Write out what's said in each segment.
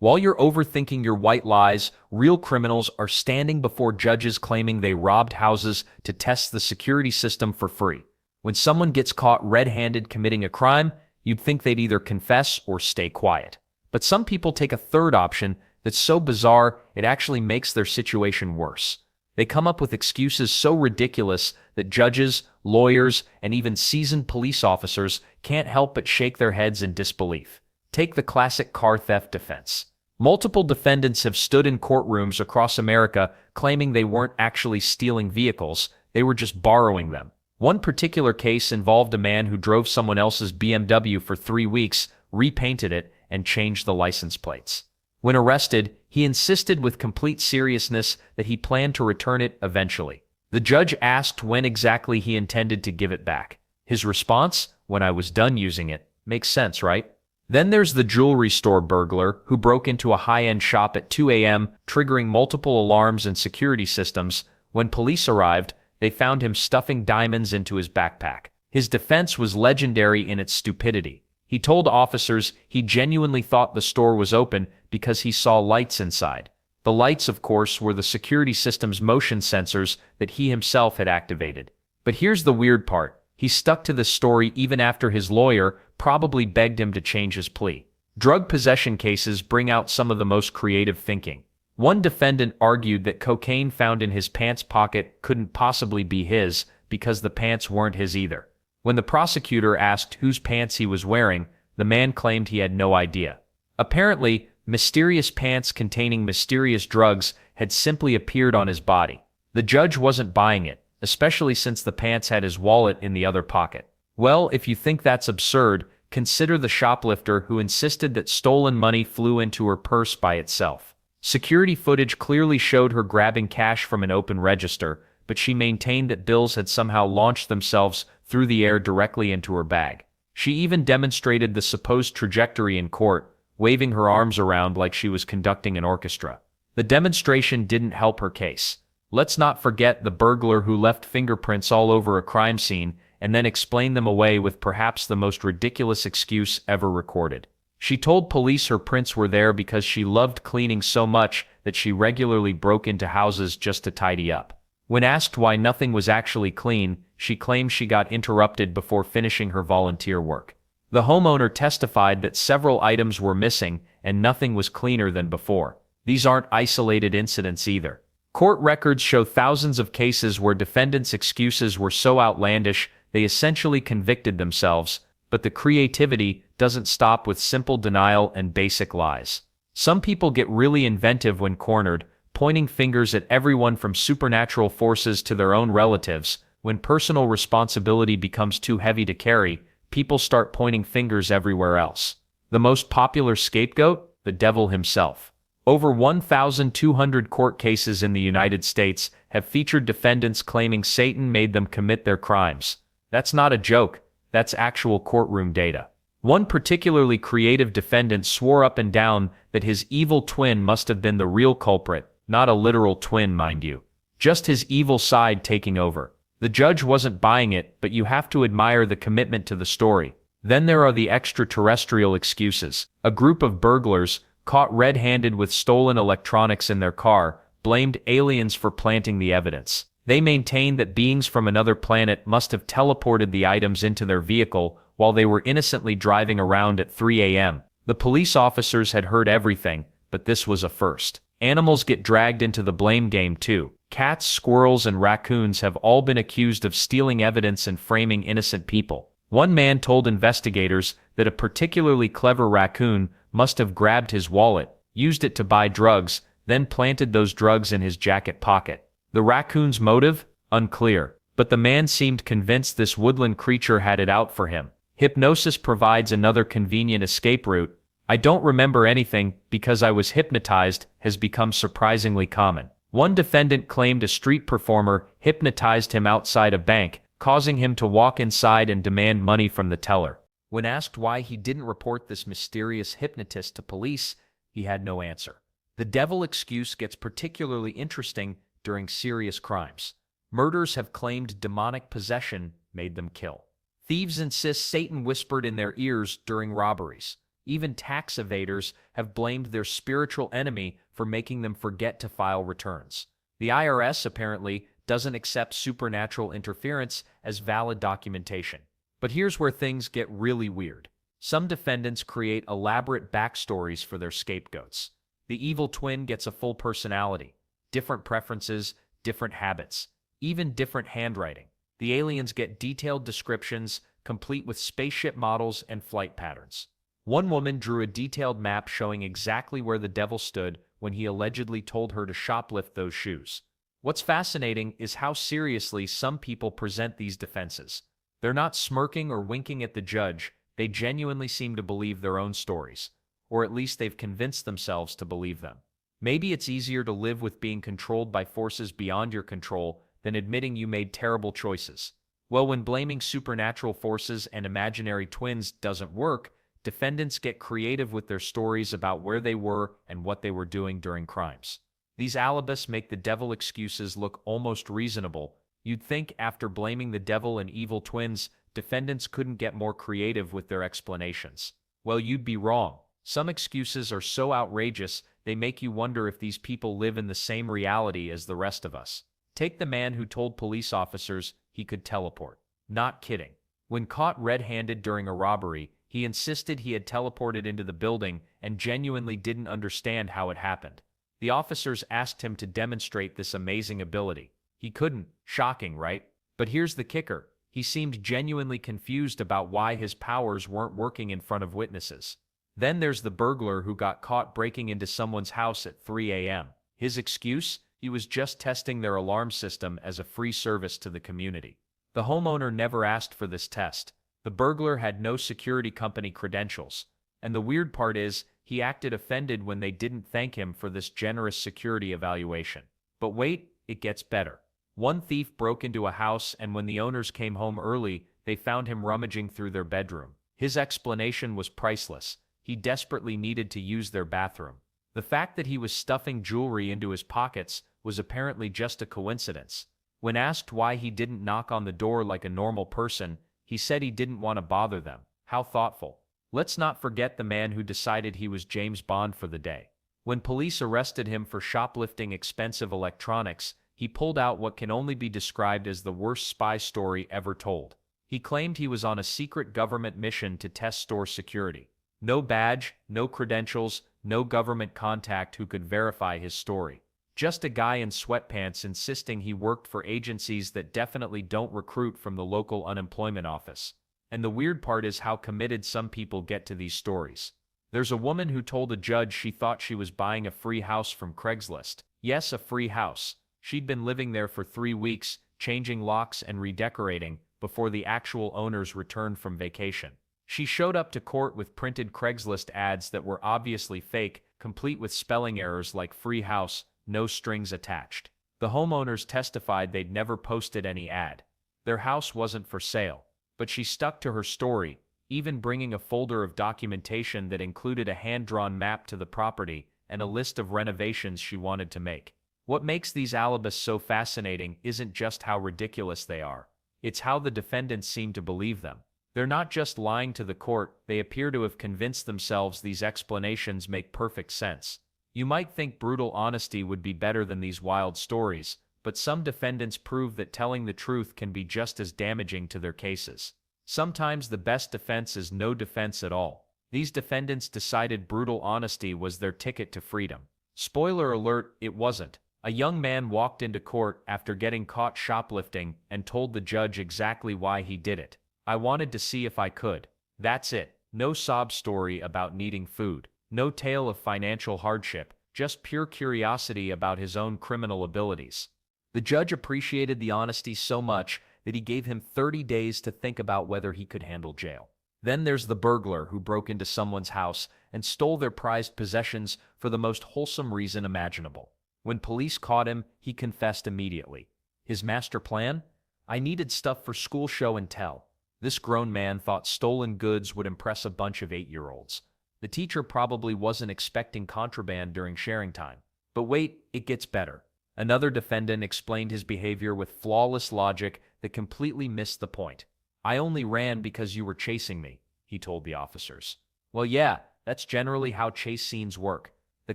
While you're overthinking your white lies, real criminals are standing before judges claiming they robbed houses to test the security system for free. When someone gets caught red-handed committing a crime, you'd think they'd either confess or stay quiet. But some people take a third option that's so bizarre it actually makes their situation worse. They come up with excuses so ridiculous that judges, lawyers, and even seasoned police officers can't help but shake their heads in disbelief. Take the classic car theft defense. Multiple defendants have stood in courtrooms across America claiming they weren't actually stealing vehicles, they were just borrowing them. One particular case involved a man who drove someone else's BMW for 3 weeks, repainted it, and changed the license plates. When arrested, he insisted with complete seriousness that he planned to return it eventually. The judge asked when exactly he intended to give it back. His response, "When I was done using it." Makes sense, right? Then there's the jewelry store burglar who broke into a high-end shop at 2 a.m., triggering multiple alarms and security systems. When police arrived, they found him stuffing diamonds into his backpack. His defense was legendary in its stupidity. He told officers he genuinely thought the store was open because he saw lights inside. The lights, of course, were the security system's motion sensors that he himself had activated. But here's the weird part. He stuck to this story even after his lawyer probably begged him to change his plea. Drug possession cases bring out some of the most creative thinking. One defendant argued that cocaine found in his pants pocket couldn't possibly be his because the pants weren't his either. When the prosecutor asked whose pants he was wearing, the man claimed he had no idea. Apparently, mysterious pants containing mysterious drugs had simply appeared on his body. The judge wasn't buying it, especially since the pants had his wallet in the other pocket. Well, if you think that's absurd, consider the shoplifter who insisted that stolen money flew into her purse by itself. Security footage clearly showed her grabbing cash from an open register, but she maintained that bills had somehow launched themselves through the air directly into her bag. She even demonstrated the supposed trajectory in court, waving her arms around like she was conducting an orchestra. The demonstration didn't help her case. Let's not forget the burglar who left fingerprints all over a crime scene and then explained them away with perhaps the most ridiculous excuse ever recorded. She told police her prints were there because she loved cleaning so much that she regularly broke into houses just to tidy up. When asked why nothing was actually clean, she claimed she got interrupted before finishing her volunteer work. The homeowner testified that several items were missing and nothing was cleaner than before. These aren't isolated incidents either. Court records show thousands of cases where defendants' excuses were so outlandish they essentially convicted themselves, but the creativity doesn't stop with simple denial and basic lies. Some people get really inventive when cornered, pointing fingers at everyone from supernatural forces to their own relatives. When personal responsibility becomes too heavy to carry, people start pointing fingers everywhere else. The most popular scapegoat? The devil himself. Over 1,200 court cases in the United States have featured defendants claiming Satan made them commit their crimes. That's not a joke, that's actual courtroom data. One particularly creative defendant swore up and down that his evil twin must have been the real culprit, not a literal twin, mind you. Just his evil side taking over. The judge wasn't buying it, but you have to admire the commitment to the story. Then there are the extraterrestrial excuses. A group of burglars, caught red-handed with stolen electronics in their car, blamed aliens for planting the evidence. They maintained that beings from another planet must have teleported the items into their vehicle while they were innocently driving around at 3 a.m. The police officers had heard everything, but this was a first. Animals get dragged into the blame game too. Cats, squirrels, and raccoons have all been accused of stealing evidence and framing innocent people. One man told investigators that a particularly clever raccoon must have grabbed his wallet, used it to buy drugs, then planted those drugs in his jacket pocket. The raccoon's motive? Unclear. But the man seemed convinced this woodland creature had it out for him. Hypnosis provides another convenient escape route. "I don't remember anything because I was hypnotized" has become surprisingly common. One defendant claimed a street performer hypnotized him outside a bank, causing him to walk inside and demand money from the teller. When asked why he didn't report this mysterious hypnotist to police, he had no answer. The devil excuse gets particularly interesting during serious crimes. Murderers have claimed demonic possession made them kill. Thieves insist Satan whispered in their ears during robberies. Even tax evaders have blamed their spiritual enemy for making them forget to file returns. The IRS apparently doesn't accept supernatural interference as valid documentation. But here's where things get really weird. Some defendants create elaborate backstories for their scapegoats. The evil twin gets a full personality, different preferences, different habits, even different handwriting. The aliens get detailed descriptions, complete with spaceship models and flight patterns. One woman drew a detailed map showing exactly where the devil stood when he allegedly told her to shoplift those shoes. What's fascinating is how seriously some people present these defenses. They're not smirking or winking at the judge, they genuinely seem to believe their own stories, or at least they've convinced themselves to believe them. Maybe it's easier to live with being controlled by forces beyond your control than admitting you made terrible choices. Well, when blaming supernatural forces and imaginary twins doesn't work, defendants get creative with their stories about where they were and what they were doing during crimes. These alibis make the devil excuses look almost reasonable. You'd think after blaming the devil and evil twins, defendants couldn't get more creative with their explanations. Well, you'd be wrong. Some excuses are so outrageous, they make you wonder if these people live in the same reality as the rest of us. Take the man who told police officers he could teleport. Not kidding. When caught red-handed during a robbery, he insisted he had teleported into the building and genuinely didn't understand how it happened. The officers asked him to demonstrate this amazing ability. He couldn't. Shocking, right? But here's the kicker. He seemed genuinely confused about why his powers weren't working in front of witnesses. Then there's the burglar who got caught breaking into someone's house at 3 a.m. His excuse? He was just testing their alarm system as a free service to the community. The homeowner never asked for this test. The burglar had no security company credentials. And the weird part is, he acted offended when they didn't thank him for this generous security evaluation. But wait, it gets better. One thief broke into a house, and when the owners came home early, they found him rummaging through their bedroom. His explanation was priceless. He desperately needed to use their bathroom. The fact that he was stuffing jewelry into his pockets was apparently just a coincidence. When asked why he didn't knock on the door like a normal person, he said he didn't want to bother them. How thoughtful. Let's not forget the man who decided he was James Bond for the day. When police arrested him for shoplifting expensive electronics, he pulled out what can only be described as the worst spy story ever told. He claimed he was on a secret government mission to test store security. No badge, no credentials, no government contact who could verify his story. Just a guy in sweatpants insisting he worked for agencies that definitely don't recruit from the local unemployment office. And the weird part is how committed some people get to these stories. There's a woman who told a judge she thought she was buying a free house from Craigslist. Yes, a free house. She'd been living there for 3 weeks, changing locks and redecorating, before the actual owners returned from vacation. She showed up to court with printed Craigslist ads that were obviously fake, complete with spelling errors like free house, no strings attached. The homeowners testified they'd never posted any ad. Their house wasn't for sale. But she stuck to her story, even bringing a folder of documentation that included a hand-drawn map to the property and a list of renovations she wanted to make. What makes these alibis so fascinating isn't just how ridiculous they are. It's how the defendants seem to believe them. They're not just lying to the court, they appear to have convinced themselves these explanations make perfect sense. You might think brutal honesty would be better than these wild stories, but some defendants prove that telling the truth can be just as damaging to their cases. Sometimes the best defense is no defense at all. These defendants decided brutal honesty was their ticket to freedom. Spoiler alert, it wasn't. A young man walked into court after getting caught shoplifting and told the judge exactly why he did it. I wanted to see if I could. That's it. No sob story about needing food. No tale of financial hardship. Just pure curiosity about his own criminal abilities. The judge appreciated the honesty so much that he gave him 30 days to think about whether he could handle jail. Then there's the burglar who broke into someone's house and stole their prized possessions for the most wholesome reason imaginable. When police caught him, he confessed immediately. His master plan? I needed stuff for school show and tell. This grown man thought stolen goods would impress a bunch of 8-year-olds. The teacher probably wasn't expecting contraband during sharing time. But wait, it gets better. Another defendant explained his behavior with flawless logic that completely missed the point. I only ran because you were chasing me, he told the officers. Well, yeah, that's generally how chase scenes work. The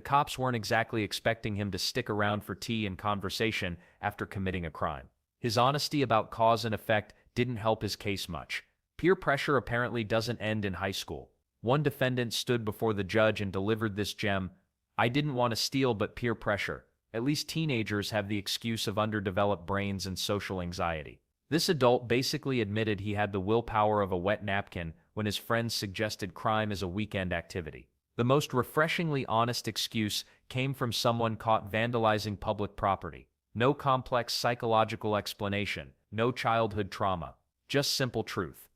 cops weren't exactly expecting him to stick around for tea and conversation after committing a crime. His honesty about cause and effect didn't help his case much. Peer pressure apparently doesn't end in high school. One defendant stood before the judge and delivered this gem: "I didn't want to steal, but peer pressure. At least teenagers have the excuse of underdeveloped brains and social anxiety." This adult basically admitted he had the willpower of a wet napkin when his friends suggested crime as a weekend activity. The most refreshingly honest excuse came from someone caught vandalizing public property. No complex psychological explanation, no childhood trauma, just simple truth.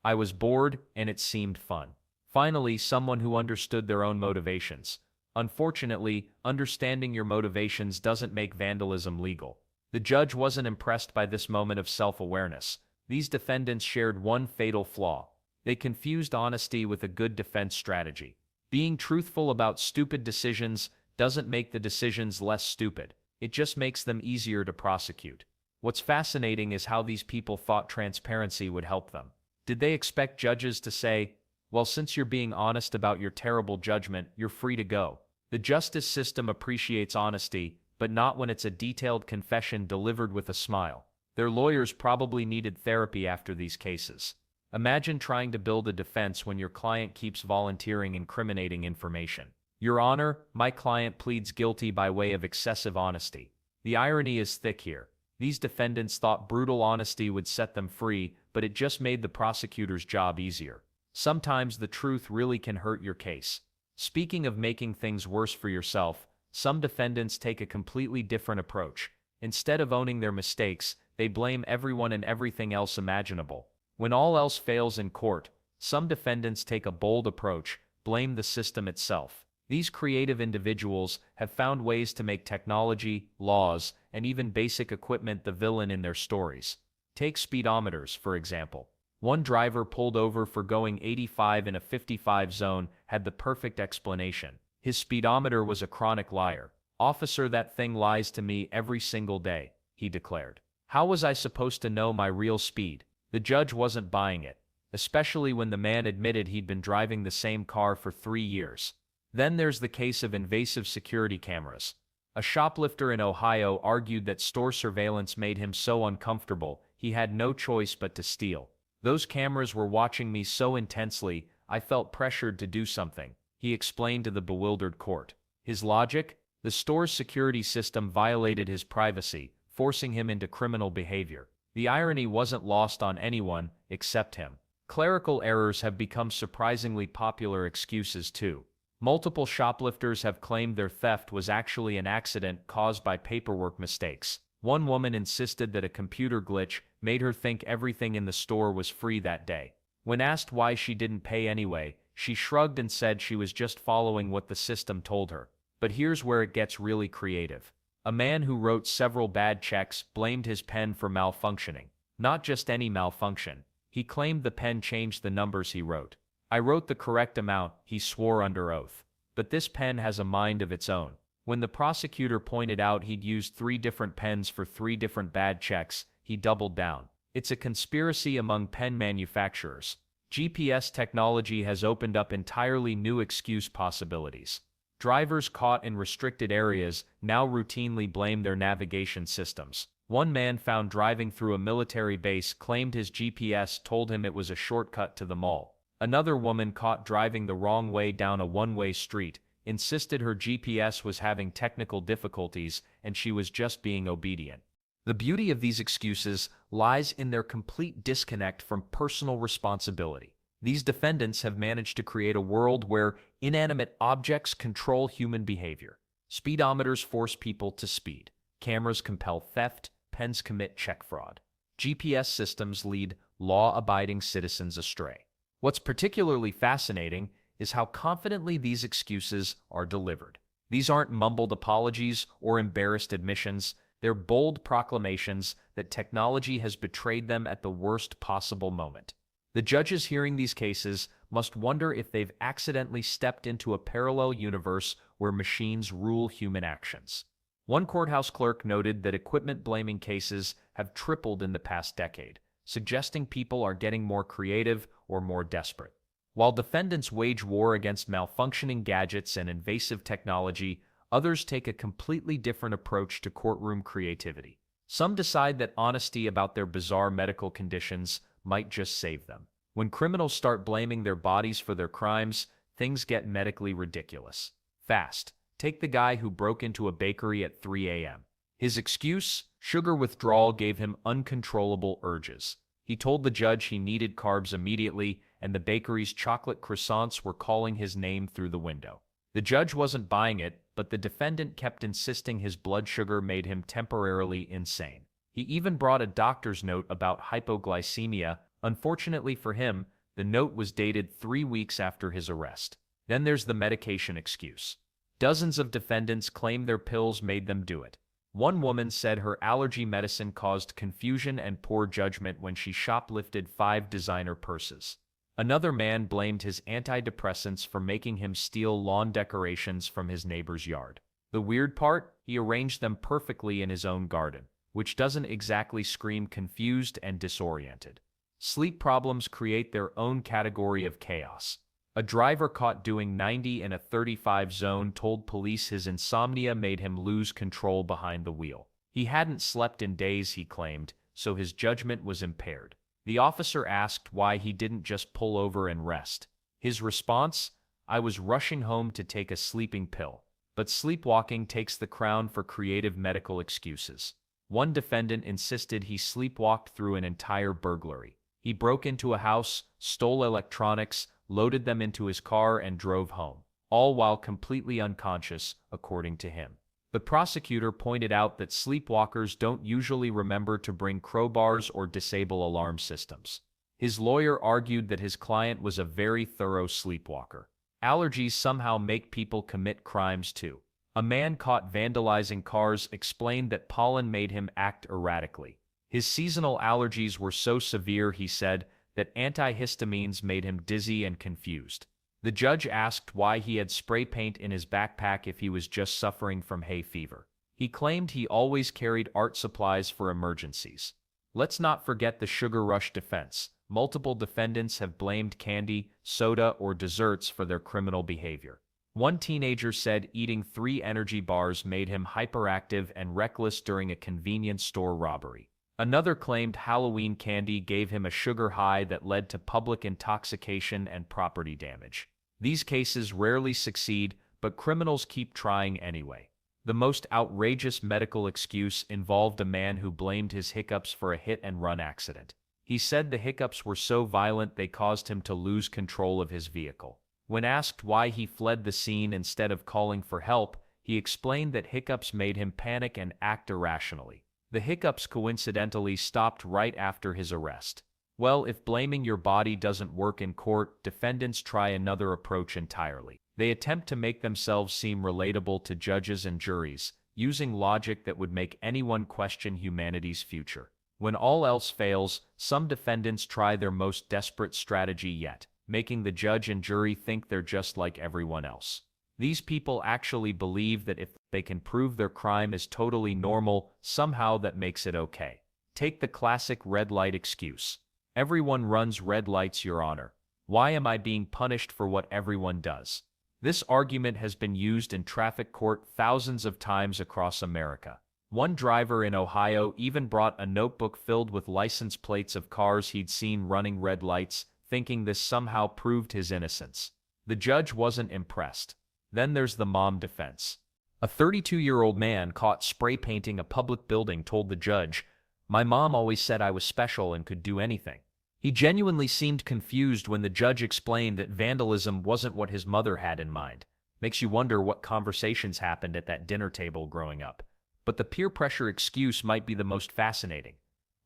"I was bored, and it seemed fun." Finally, someone who understood their own motivations. Unfortunately, understanding your motivations doesn't make vandalism legal. The judge wasn't impressed by this moment of self-awareness. These defendants shared one fatal flaw. They confused honesty with a good defense strategy. Being truthful about stupid decisions doesn't make the decisions less stupid. It just makes them easier to prosecute. What's fascinating is how these people thought transparency would help them. Did they expect judges to say, "Well, since you're being honest about your terrible judgment, you're free to go"? The justice system appreciates honesty, but not when it's a detailed confession delivered with a smile. Their lawyers probably needed therapy after these cases. Imagine trying to build a defense when your client keeps volunteering incriminating information. "Your Honor, my client pleads guilty by way of excessive honesty." The irony is thick here. These defendants thought brutal honesty would set them free, but it just made the prosecutor's job easier. Sometimes the truth really can hurt your case. Speaking of making things worse for yourself, some defendants take a completely different approach. Instead of owning their mistakes, they blame everyone and everything else imaginable. When all else fails in court, some defendants take a bold approach: blame the system itself. These creative individuals have found ways to make technology, laws, and even basic equipment the villain in their stories. Take speedometers, for example. One driver pulled over for going 85 in a 55 zone had the perfect explanation. His speedometer was a chronic liar. "Officer, that thing lies to me every single day," he declared. "How was I supposed to know my real speed?" The judge wasn't buying it, especially when the man admitted he'd been driving the same car for 3 years. Then there's the case of invasive security cameras. A shoplifter in Ohio argued that store surveillance made him so uncomfortable he had no choice but to steal. "Those cameras were watching me so intensely, I felt pressured to do something," he explained to the bewildered court. His logic? The store's security system violated his privacy, forcing him into criminal behavior. The irony wasn't lost on anyone except him. Clerical errors have become surprisingly popular excuses too. Multiple shoplifters have claimed their theft was actually an accident caused by paperwork mistakes. One woman insisted that a computer glitch made her think everything in the store was free that day. When asked why she didn't pay anyway, she shrugged and said she was just following what the system told her. But here's where it gets really creative. A man who wrote several bad checks blamed his pen for malfunctioning. Not just any malfunction. He claimed the pen changed the numbers he wrote. "I wrote the correct amount," he swore under oath. "But this pen has a mind of its own." When the prosecutor pointed out he'd used 3 different pens for 3 different bad checks, he doubled down. It's a conspiracy among pen manufacturers. GPS technology has opened up entirely new excuse possibilities. Drivers caught in restricted areas now routinely blame their navigation systems. One man found driving through a military base claimed his GPS told him it was a shortcut to the mall. Another woman caught driving the wrong way down a one-way street insisted her GPS was having technical difficulties and she was just being obedient. The beauty of these excuses lies in their complete disconnect from personal responsibility. These defendants have managed to create a world where inanimate objects control human behavior. Speedometers force people to speed. Cameras compel theft. Pens commit check fraud. GPS systems lead law-abiding citizens astray. What's particularly fascinating is how confidently these excuses are delivered. These aren't mumbled apologies or embarrassed admissions. They're bold proclamations that technology has betrayed them at the worst possible moment. The judges hearing these cases must wonder if they've accidentally stepped into a parallel universe where machines rule human actions. One courthouse clerk noted that equipment-blaming cases have tripled in the past decade, suggesting people are getting more creative or more desperate. While defendants wage war against malfunctioning gadgets and invasive technology, others take a completely different approach to courtroom creativity. Some decide that honesty about their bizarre medical conditions might just save them. When criminals start blaming their bodies for their crimes, things get medically ridiculous. Fast. Take the guy who broke into a bakery at 3 a.m. His excuse? Sugar withdrawal gave him uncontrollable urges. He told the judge he needed carbs immediately, and the bakery's chocolate croissants were calling his name through the window. The judge wasn't buying it, but the defendant kept insisting his blood sugar made him temporarily insane. He even brought a doctor's note about hypoglycemia. Unfortunately for him, the note was dated 3 weeks after his arrest. Then there's the medication excuse. Dozens of defendants claim their pills made them do it. One woman said her allergy medicine caused confusion and poor judgment when she shoplifted 5 designer purses. Another man blamed his antidepressants for making him steal lawn decorations from his neighbor's yard. The weird part? He arranged them perfectly in his own garden, which doesn't exactly scream confused and disoriented. Sleep problems create their own category of chaos. A driver caught doing 90 in a 35 zone told police his insomnia made him lose control behind the wheel. He hadn't slept in days, he claimed, so his judgment was impaired. The officer asked why he didn't just pull over and rest. His response? I was rushing home to take a sleeping pill. But sleepwalking takes the crown for creative medical excuses. One defendant insisted he sleepwalked through an entire burglary. He broke into a house, stole electronics, loaded them into his car and drove home, all while completely unconscious, according to him. The prosecutor pointed out that sleepwalkers don't usually remember to bring crowbars or disable alarm systems. His lawyer argued that his client was a very thorough sleepwalker. Allergies somehow make people commit crimes too. A man caught vandalizing cars explained that pollen made him act erratically. His seasonal allergies were so severe, he said, that antihistamines made him dizzy and confused. The judge asked why he had spray paint in his backpack if he was just suffering from hay fever. He claimed he always carried art supplies for emergencies. Let's not forget the sugar rush defense. Multiple defendants have blamed candy, soda, or desserts for their criminal behavior. One teenager said eating 3 energy bars made him hyperactive and reckless during a convenience store robbery. Another claimed Halloween candy gave him a sugar high that led to public intoxication and property damage. These cases rarely succeed, but criminals keep trying anyway. The most outrageous medical excuse involved a man who blamed his hiccups for a hit-and-run accident. He said the hiccups were so violent they caused him to lose control of his vehicle. When asked why he fled the scene instead of calling for help, he explained that hiccups made him panic and act irrationally. The hiccups coincidentally stopped right after his arrest. Well, if blaming your body doesn't work in court, defendants try another approach entirely. They attempt to make themselves seem relatable to judges and juries, using logic that would make anyone question humanity's future. When all else fails, some defendants try their most desperate strategy yet, making the judge and jury think they're just like everyone else. These people actually believe that if they can prove their crime is totally normal, somehow that makes it okay. Take the classic red light excuse. Everyone runs red lights, Your Honor. Why am I being punished for what everyone does? This argument has been used in traffic court thousands of times across America. One driver in Ohio even brought a notebook filled with license plates of cars he'd seen running red lights, thinking this somehow proved his innocence. The judge wasn't impressed. Then there's the mom defense. A 32-year-old man caught spray painting a public building told the judge, "My mom always said I was special and could do anything." He genuinely seemed confused when the judge explained that vandalism wasn't what his mother had in mind. Makes you wonder what conversations happened at that dinner table growing up. But the peer pressure excuse might be the most fascinating.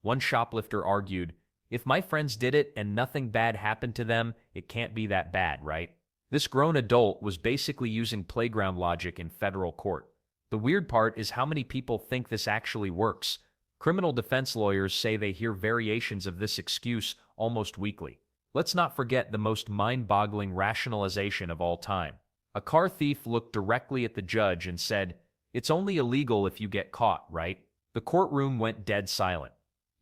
One shoplifter argued, "If my friends did it and nothing bad happened to them, it can't be that bad, right?" This grown adult was basically using playground logic in federal court. The weird part is how many people think this actually works. Criminal defense lawyers say they hear variations of this excuse almost weekly. Let's not forget the most mind-boggling rationalization of all time. A car thief looked directly at the judge and said, "It's only illegal if you get caught, right?" The courtroom went dead silent.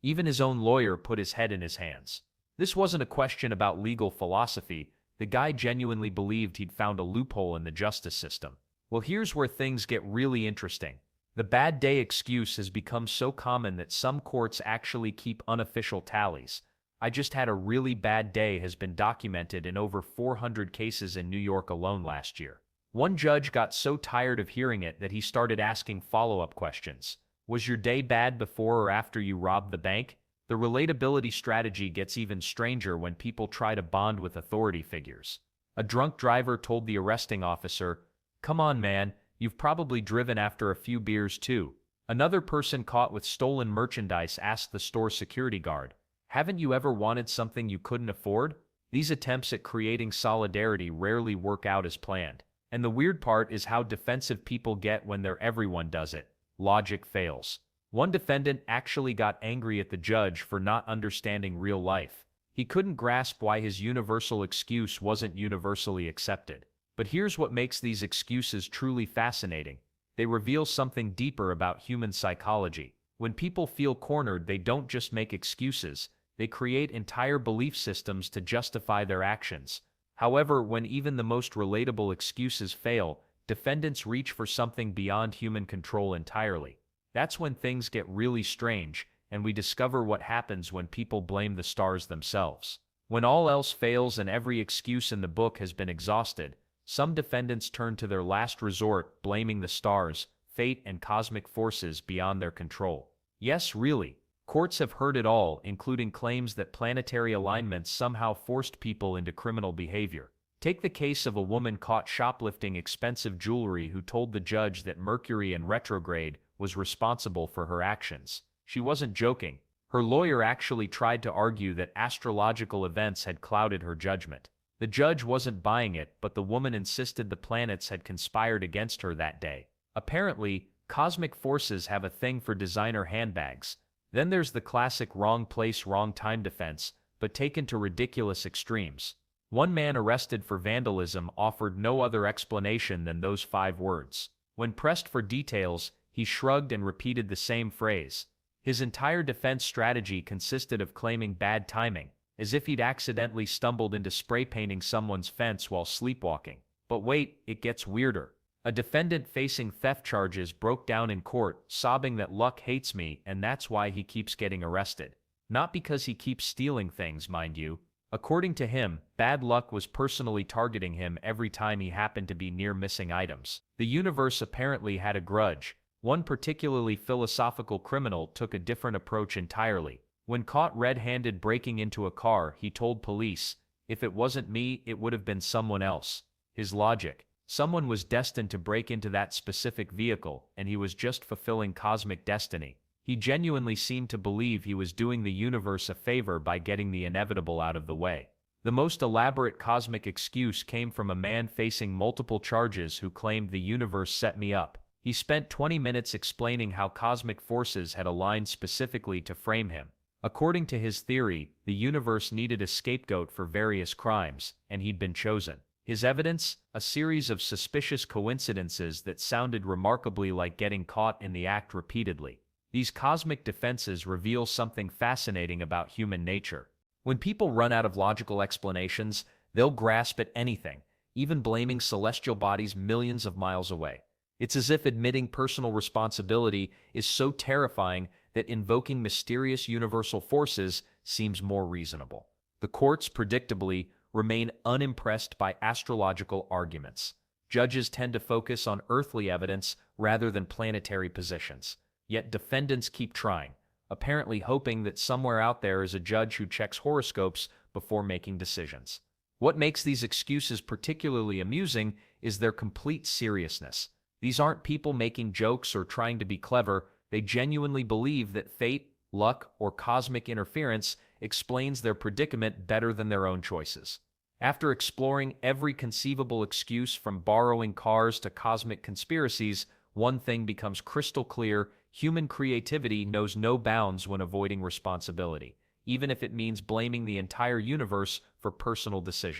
Even his own lawyer put his head in his hands. This wasn't a question about legal philosophy. The guy genuinely believed he'd found a loophole in the justice system. Well, here's where things get really interesting. The bad day excuse has become so common that some courts actually keep unofficial tallies. "I just had a really bad day" has been documented in over 400 cases in New York alone last year. One judge got so tired of hearing it that he started asking follow-up questions. "Was your day bad before or after you robbed the bank?" The relatability strategy gets even stranger when people try to bond with authority figures. A drunk driver told the arresting officer, "Come on, man, you've probably driven after a few beers too." Another person caught with stolen merchandise asked the store security guard, "Haven't you ever wanted something you couldn't afford?" These attempts at creating solidarity rarely work out as planned. And the weird part is how defensive people get when everyone does it. Logic fails. One defendant actually got angry at the judge for not understanding real life. He couldn't grasp why his universal excuse wasn't universally accepted. But here's what makes these excuses truly fascinating. They reveal something deeper about human psychology. When people feel cornered, they don't just make excuses, they create entire belief systems to justify their actions. However, when even the most relatable excuses fail, defendants reach for something beyond human control entirely. That's when things get really strange, and we discover what happens when people blame the stars themselves. When all else fails and every excuse in the book has been exhausted, some defendants turn to their last resort, blaming the stars, fate, and cosmic forces beyond their control. Yes, really. Courts have heard it all, including claims that planetary alignments somehow forced people into criminal behavior. Take the case of a woman caught shoplifting expensive jewelry who told the judge that Mercury in retrograde was responsible for her actions. She wasn't joking. Her lawyer actually tried to argue that astrological events had clouded her judgment. The judge wasn't buying it, but the woman insisted the planets had conspired against her that day. Apparently, cosmic forces have a thing for designer handbags. Then there's the classic wrong place, wrong time defense, but taken to ridiculous extremes. One man arrested for vandalism offered no other explanation than those 5 words. When pressed for details, he shrugged and repeated the same phrase. His entire defense strategy consisted of claiming bad timing, as if he'd accidentally stumbled into spray painting someone's fence while sleepwalking. But wait, it gets weirder. A defendant facing theft charges broke down in court, sobbing that luck hates me and that's why he keeps getting arrested. Not because he keeps stealing things, mind you. According to him, bad luck was personally targeting him every time he happened to be near missing items. The universe apparently had a grudge. One particularly philosophical criminal took a different approach entirely. When caught red-handed breaking into a car, he told police, "If it wasn't me, it would have been someone else." His logic: someone was destined to break into that specific vehicle, and he was just fulfilling cosmic destiny. He genuinely seemed to believe he was doing the universe a favor by getting the inevitable out of the way. The most elaborate cosmic excuse came from a man facing multiple charges who claimed the universe set me up. He spent 20 minutes explaining how cosmic forces had aligned specifically to frame him. According to his theory, the universe needed a scapegoat for various crimes, and he'd been chosen. His evidence? A series of suspicious coincidences that sounded remarkably like getting caught in the act repeatedly. These cosmic defenses reveal something fascinating about human nature. When people run out of logical explanations, they'll grasp at anything, even blaming celestial bodies millions of miles away. It's as if admitting personal responsibility is so terrifying that invoking mysterious universal forces seems more reasonable. The courts, predictably, remain unimpressed by astrological arguments. Judges tend to focus on earthly evidence rather than planetary positions. Yet defendants keep trying, apparently hoping that somewhere out there is a judge who checks horoscopes before making decisions. What makes these excuses particularly amusing is their complete seriousness. These aren't people making jokes or trying to be clever. They genuinely believe that fate, luck, or cosmic interference explains their predicament better than their own choices. After exploring every conceivable excuse from borrowing cars to cosmic conspiracies, one thing becomes crystal clear: human creativity knows no bounds when avoiding responsibility, even if it means blaming the entire universe for personal decisions.